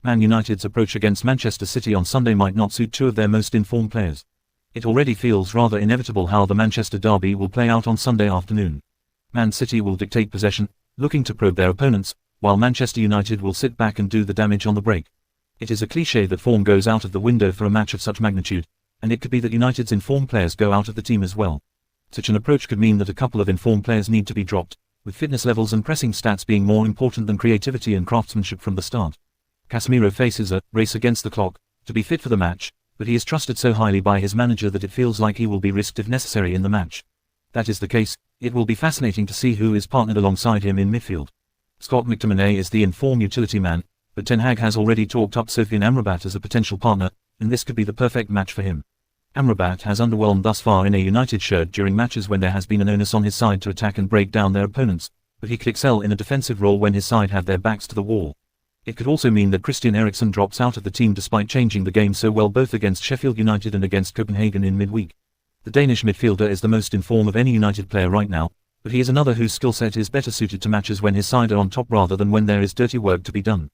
Man United's approach against Manchester City on Sunday might not suit two of their most informed players. It already feels rather inevitable how the Manchester derby will play out on Sunday afternoon. Man City will dictate possession, looking to probe their opponents, while Manchester United will sit back and do the damage on the break. It is a cliché that form goes out of the window for a match of such magnitude, and it could be that United's informed players go out of the team as well. Such an approach could mean that a couple of informed players need to be dropped, with fitness levels and pressing stats being more important than creativity and craftsmanship from the start. Casemiro faces a race against the clock to be fit for the match, but he is trusted so highly by his manager that it feels like he will be risked if necessary in the match. That is the case, it will be fascinating to see who is partnered alongside him in midfield. Scott McTominay is the informed utility man, but Ten Hag has already talked up Sofyan Amrabat as a potential partner, and this could be the perfect match for him. Amrabat has underwhelmed thus far in a United shirt during matches when there has been an onus on his side to attack and break down their opponents, but he could excel in a defensive role when his side have their backs to the wall. It could also mean that Christian Eriksen drops out of the team despite changing the game so well both against Sheffield United and against Copenhagen in midweek. The Danish midfielder is the most in form of any United player right now, but he is another whose skill set is better suited to matches when his side are on top rather than when there is dirty work to be done.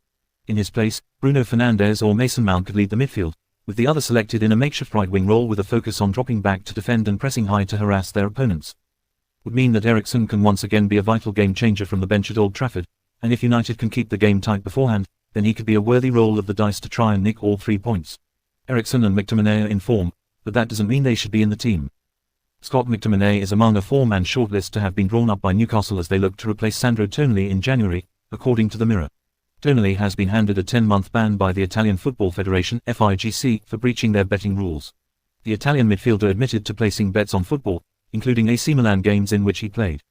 In his place, Bruno Fernandes or Mason Mount could lead the midfield, with the other selected in a makeshift right-wing role with a focus on dropping back to defend and pressing high to harass their opponents. Would mean that Eriksen can once again be a vital game changer from the bench at Old Trafford, and if United can keep the game tight beforehand, then he could be a worthy roll of the dice to try and nick all 3 points. Eriksen and McTominay are in form, but that doesn't mean they should be in the team. Scott McTominay is among a 4-man shortlist to have been drawn up by Newcastle as they look to replace Sandro Tonali in January, according to the Mirror. Tonali has been handed a 10-month ban by the Italian Football Federation (FIGC) for breaching their betting rules. The Italian midfielder admitted to placing bets on football, including AC Milan games in which he played.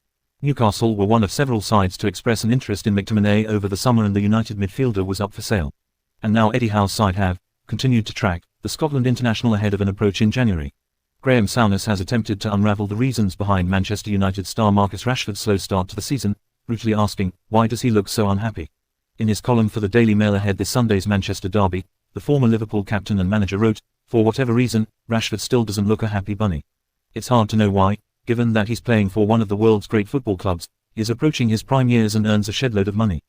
Newcastle were one of several sides to express an interest in McTominay over the summer and the United midfielder was up for sale. And now Eddie Howe's side have continued to track the Scotland international ahead of an approach in January. Graham Souness has attempted to unravel the reasons behind Manchester United star Marcus Rashford's slow start to the season, brutally asking, why does he look so unhappy? In his column for the Daily Mail ahead this Sunday's Manchester derby, the former Liverpool captain and manager wrote, for whatever reason, Rashford still doesn't look a happy bunny. It's hard to know why, given that he's playing for one of the world's great football clubs, he is approaching his prime years and earns a shed-load of money.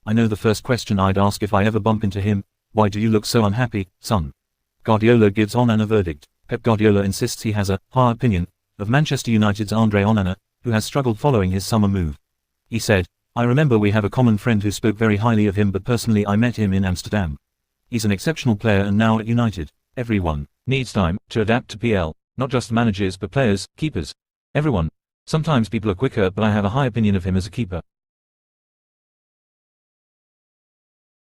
I know the first question I'd ask if I ever bump into him, why do you look so unhappy, son? Guardiola gives Onana a verdict. Pep Guardiola insists he has a high opinion of Manchester United's Andre Onana, who has struggled following his summer move. He said, I remember we have a common friend who spoke very highly of him but personally I met him in Amsterdam. He's an exceptional player and now at United, everyone needs time to adapt to PL, not just managers but players, keepers. Everyone. Sometimes people are quicker but I have a high opinion of him as a keeper.